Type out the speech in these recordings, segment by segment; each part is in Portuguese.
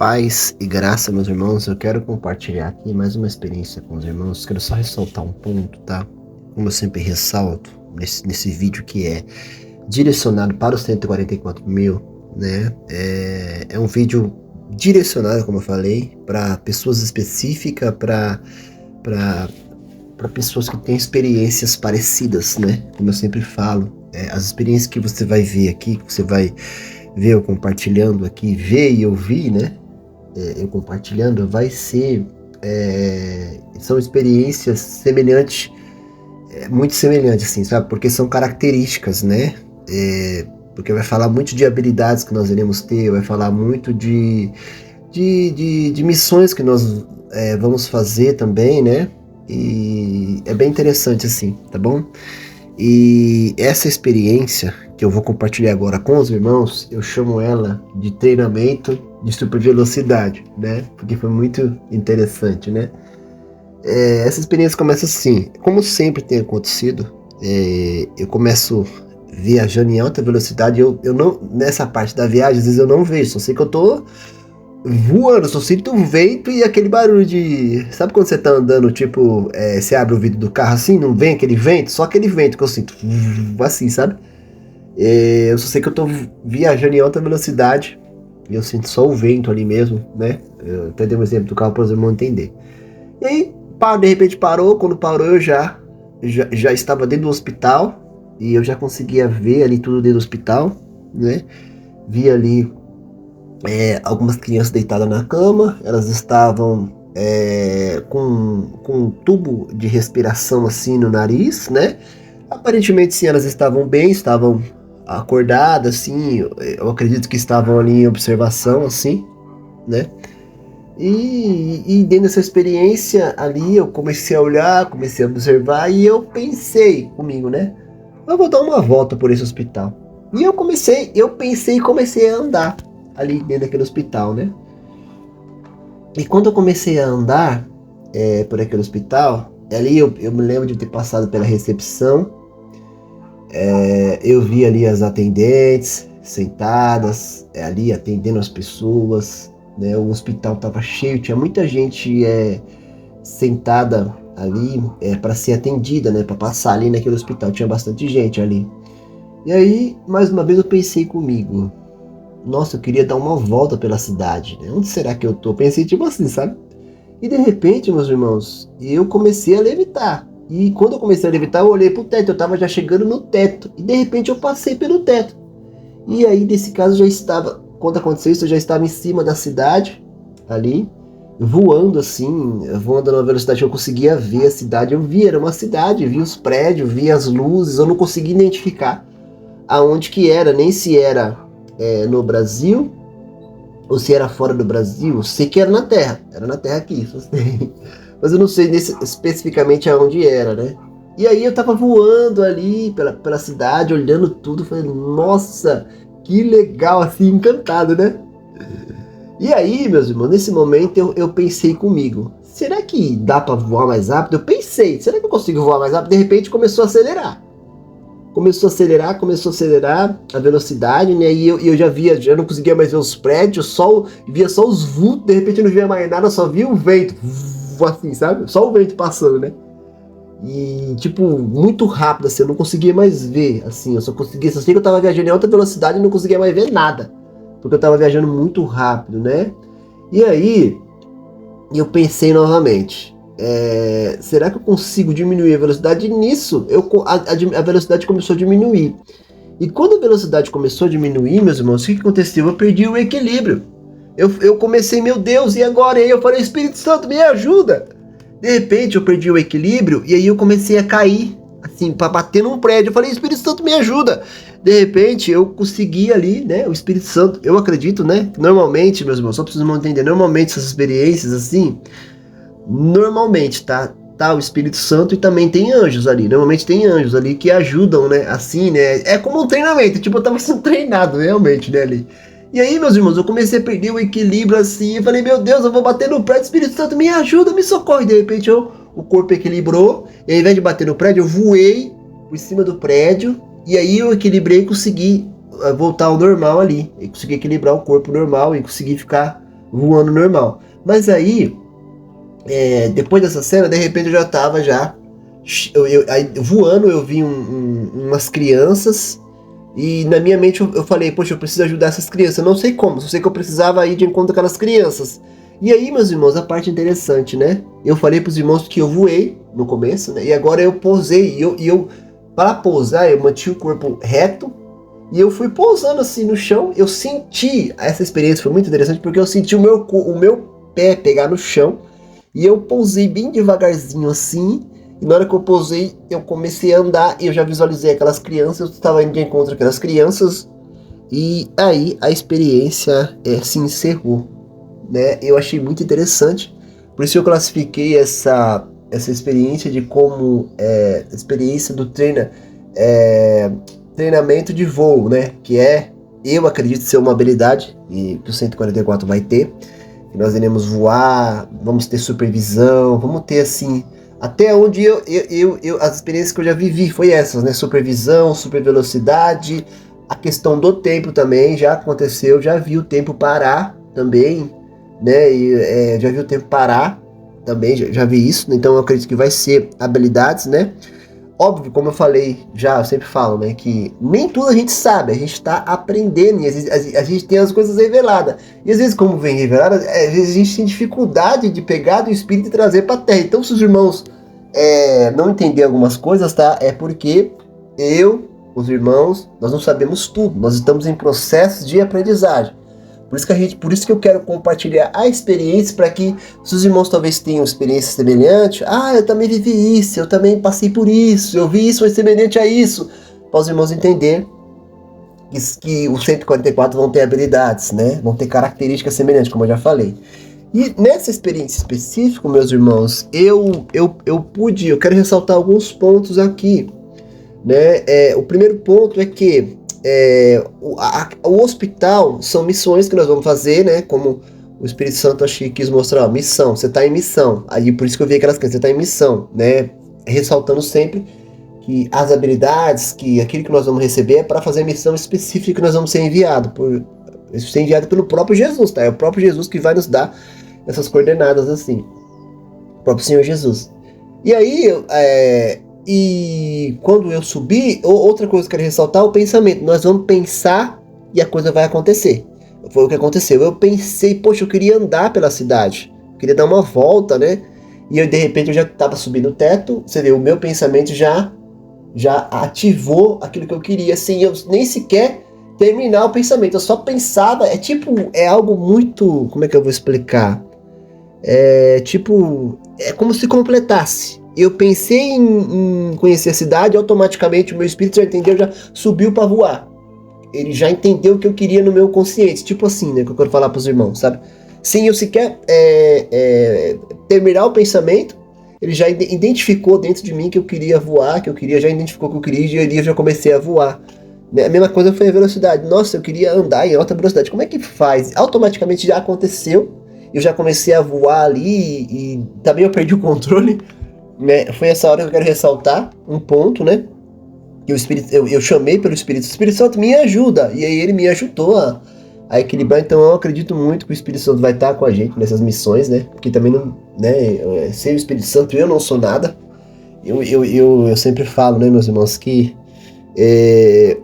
Paz e graça, meus irmãos. Eu quero compartilhar aqui mais uma experiência com os irmãos. Quero só ressaltar um ponto, tá? Como eu sempre ressalto nesse vídeo, que é direcionado para os 144 mil, né? É um vídeo direcionado, como eu falei, para pessoas específicas, para pessoas que têm experiências parecidas, né? Como eu sempre falo, as experiências que você vai ver aqui, que você vai ver eu compartilhando aqui, ver e ouvir, né? Eu compartilhando, vai ser, são experiências semelhantes, muito semelhantes, assim, sabe? Porque são características, né? Porque vai falar muito de habilidades que nós iremos ter, vai falar muito de missões que nós vamos fazer também, né? E é bem interessante, assim, tá bom? E essa experiência que eu vou compartilhar agora com os irmãos, eu chamo ela de treinamento de super velocidade, né? Porque foi muito interessante, né? Essa experiência começa assim, como sempre tem acontecido, eu começo viajando em alta velocidade. Eu não, nessa parte da viagem, às vezes eu não vejo, só sei que eu tô voando, só sinto um vento e aquele barulho de... Sabe quando você tá andando, tipo, você abre o vidro do carro assim, não vem aquele vento? Só aquele vento que eu sinto, assim, sabe? Eu só sei que eu tô viajando em alta velocidade e eu sinto só o vento ali mesmo, né? Eu até dei um exemplo do carro para os irmãos entender. E aí, de repente parou. Quando parou, eu já estava dentro do hospital e eu já conseguia ver ali tudo dentro do hospital, né? Vi ali algumas crianças deitadas na cama. Elas estavam com um tubo de respiração assim no nariz, né? Aparentemente sim, elas estavam bem, estavam acordadas, assim. Eu acredito que estavam ali em observação, assim, né? E dentro dessa experiência ali, eu comecei a olhar, comecei a observar e eu pensei comigo, né? Eu vou dar uma volta por esse hospital. E eu pensei e comecei a andar ali dentro daquele hospital, né? E quando eu comecei a andar por aquele hospital, ali eu me lembro de ter passado pela recepção. Eu vi ali as atendentes sentadas ali atendendo as pessoas, né? O hospital estava cheio, tinha muita gente sentada ali para ser atendida, né? Para passar ali naquele hospital, tinha bastante gente ali. E aí, mais uma vez eu pensei comigo, nossa, eu queria dar uma volta pela cidade, né? Onde será que eu tô? Pensei tipo assim, sabe? E de repente, meus irmãos, eu comecei a levitar. E quando eu comecei a levitar, eu olhei pro teto, eu tava já chegando no teto. E de repente eu passei pelo teto. E aí, nesse caso, quando aconteceu isso, eu já estava em cima da cidade, ali, voando assim, voando numa velocidade que eu conseguia ver a cidade. Eu vi, era uma cidade, vi os prédios, vi as luzes, eu não conseguia identificar aonde que era, nem se era no Brasil, ou se era fora do Brasil. Eu sei que era na Terra aqui, só sei. Mas eu não sei especificamente aonde era, né? E aí eu tava voando ali pela cidade, olhando tudo, falei, nossa, que legal, assim, encantado, né? E aí, meus irmãos, nesse momento eu pensei comigo, será que dá pra voar mais rápido? Eu pensei, será que eu consigo voar mais rápido? De repente começou a acelerar a velocidade, né? E eu já não conseguia mais ver os prédios, via só os vultos. De repente eu não via mais nada, só via o vento, assim, sabe? Só o vento passando, né? E, tipo, muito rápido, assim, eu não conseguia mais ver, assim, eu só sei que eu tava viajando em alta velocidade e não conseguia mais ver nada, porque eu tava viajando muito rápido, né? E aí, eu pensei novamente, será que eu consigo diminuir a velocidade? E nisso, a velocidade começou a diminuir. E quando a velocidade começou a diminuir, meus irmãos, o que aconteceu? Eu perdi o equilíbrio. Eu comecei, meu Deus, e agora? E aí eu falei, Espírito Santo, me ajuda! De repente eu perdi o equilíbrio e aí eu comecei a cair, assim, para bater num prédio. Eu falei, Espírito Santo, me ajuda! De repente eu consegui ali, né, o Espírito Santo, eu acredito, né, normalmente, meus irmãos, só pra vocês não entender, normalmente essas experiências assim, normalmente, tá o Espírito Santo e também tem anjos ali, normalmente tem anjos ali que ajudam, né, assim, né, é como um treinamento, tipo, eu tava sendo treinado realmente, né, ali. E aí, meus irmãos, eu comecei a perder o equilíbrio assim, eu falei, meu Deus, eu vou bater no prédio, Espírito Santo, me ajuda, me socorre. De repente o corpo equilibrou, e ao invés de bater no prédio, eu voei por cima do prédio, e aí eu equilibrei e consegui voltar ao normal ali. Eu consegui equilibrar o corpo normal e consegui ficar voando normal. Mas aí, depois dessa cena, de repente eu já tava já aí, voando, eu vi umas crianças e na minha mente eu falei, poxa, eu preciso ajudar essas crianças. Eu não sei como, só sei que eu precisava ir de encontro com aquelas crianças. E aí, meus irmãos, a parte interessante, né? Eu falei pros irmãos que eu voei no começo, né? E agora eu pousei. Para pousar, eu mantive o corpo reto e eu fui pousando assim no chão. Eu senti, essa experiência foi muito interessante porque eu senti o meu pé pegar no chão e eu pousei bem devagarzinho assim. E na hora que eu pousei, eu comecei a andar e eu já visualizei aquelas crianças, eu estava indo de encontro com aquelas crianças e aí a experiência se encerrou, né? Eu achei muito interessante, por isso eu classifiquei essa experiência de como experiência do treinamento de voo, né? Que eu acredito ser uma habilidade e que o 144 vai ter. Que nós iremos voar, vamos ter supervisão, vamos ter assim, até onde as experiências que eu já vivi foi essas, né? Supervisão, super velocidade, a questão do tempo também já aconteceu, já vi o tempo parar também, né? E, já vi o tempo parar também, já vi isso, então eu acredito que vai ser habilidades, né? Óbvio, como eu falei já, eu sempre falo, né, que nem tudo a gente sabe, a gente tá aprendendo e às vezes a gente tem as coisas reveladas. E às vezes, como vem revelada, às vezes a gente tem dificuldade de pegar do Espírito e trazer pra terra. Então, se os irmãos não entenderem algumas coisas, tá? É porque os irmãos, nós não sabemos tudo, nós estamos em processo de aprendizagem. Por isso que eu quero compartilhar a experiência para que se os irmãos talvez tenham experiência semelhante, eu também vivi isso, eu também passei por isso, eu vi isso, foi semelhante a isso, para os irmãos entenderem que os 144 vão ter habilidades, né? Vão ter características semelhantes, como eu já falei. E nessa experiência específica, meus irmãos, eu quero ressaltar alguns pontos aqui, né? O primeiro ponto é que o hospital são missões que nós vamos fazer, né? Como o Espírito Santo acho que quis mostrar, missão, você está em missão. Aí por isso que eu vi aquelas crianças, você está em missão, né? Ressaltando sempre que as habilidades, que aquilo que nós vamos receber é para fazer missão específica que nós vamos ser enviado pelo próprio Jesus, tá? É o próprio Jesus que vai nos dar essas coordenadas assim, o próprio Senhor Jesus. E aí, e quando eu subi, outra coisa que eu quero ressaltar é o pensamento. Nós vamos pensar e a coisa vai acontecer. Foi o que aconteceu. Eu pensei, poxa, eu queria andar pela cidade, eu queria dar uma volta, né? E eu, de repente eu já estava subindo o teto. Você vê, o meu pensamento já ativou aquilo que eu queria, sem eu nem sequer terminar o pensamento. Eu só pensava, é algo muito, como é que eu vou explicar? É como se completasse. Eu pensei em conhecer a cidade, automaticamente o meu espírito já entendeu, já subiu para voar. Ele já entendeu o que eu queria no meu consciente. Tipo assim, né? Que eu quero falar pros irmãos, sabe? Sem eu sequer terminar o pensamento, ele já identificou dentro de mim que eu queria voar, já identificou que eu queria e eu já comecei a voar. A mesma coisa foi a velocidade. Nossa, eu queria andar em alta velocidade. Como é que faz? Automaticamente já aconteceu. Eu já comecei a voar ali e também eu perdi o controle. Né? Foi essa hora que eu quero ressaltar um ponto, né? Que eu chamei pelo Espírito. O Espírito Santo me ajuda. E aí ele me ajudou a equilibrar. Então eu acredito muito que o Espírito Santo vai estar com a gente nessas missões, né? Porque também não, né? Sem o Espírito Santo eu não sou nada. Eu sempre falo, né, meus irmãos, que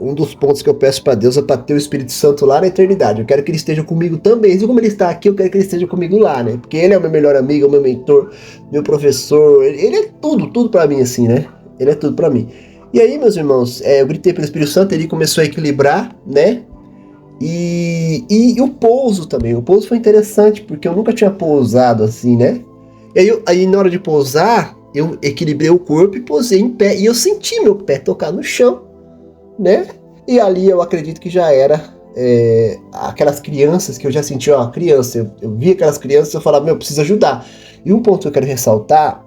um dos pontos que eu peço para Deus é para ter o Espírito Santo lá na eternidade. Eu quero que ele esteja comigo também. Assim como ele está aqui, eu quero que ele esteja comigo lá, né? Porque ele é o meu melhor amigo, é o meu mentor, meu professor. Ele é tudo para mim, assim, né? Ele é tudo para mim. E aí, meus irmãos, eu gritei pelo Espírito Santo, ele começou a equilibrar, né? E o pouso também. O pouso foi interessante, porque eu nunca tinha pousado assim, né? E aí na hora de pousar, eu equilibrei o corpo e pousei em pé. E eu senti meu pé tocar no chão, né? E ali eu acredito que já era aquelas crianças que eu já senti, criança. Eu vi aquelas crianças e eu falava, eu preciso ajudar. E um ponto que eu quero ressaltar,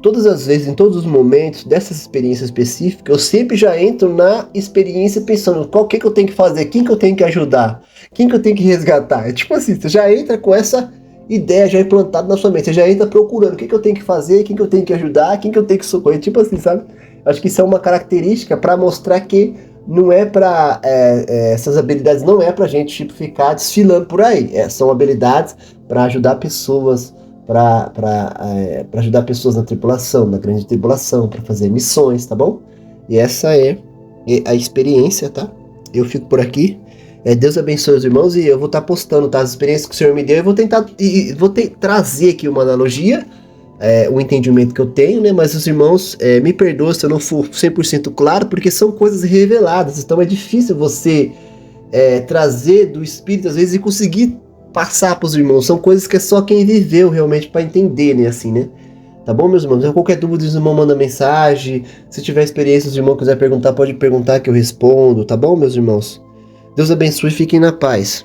todas as vezes, em todos os momentos dessas experiências específicas, eu sempre já entro na experiência pensando, qual que eu tenho que fazer, quem que eu tenho que ajudar, quem que eu tenho que resgatar. É tipo assim, você já entra com essa ideia já implantada na sua mente, você já entra procurando o que eu tenho que fazer, quem que eu tenho que ajudar, quem que eu tenho que socorrer, tipo assim, sabe? Acho que isso é uma característica para mostrar que não é pra... essas habilidades não é pra gente tipo, ficar desfilando por aí. São habilidades para ajudar pessoas, para ajudar pessoas na tripulação, na grande tribulação, para fazer missões, tá bom? E essa é a experiência, tá? Eu fico por aqui. Deus abençoe os irmãos e eu vou estar postando, tá? As experiências que o Senhor me deu. Eu vou tentar trazer aqui uma analogia, o entendimento que eu tenho, né? Mas os irmãos, me perdoam se eu não for 100% claro, porque são coisas reveladas. Então é difícil você trazer do Espírito, às vezes, e conseguir passar para os irmãos. São coisas que é só quem viveu realmente para entender, né? Assim, né? Tá bom, meus irmãos? Qualquer dúvida, os irmãos mandam mensagem. Se tiver experiência, os irmãos quiser perguntar, pode perguntar que eu respondo. Tá bom, meus irmãos? Deus abençoe e fiquem na paz.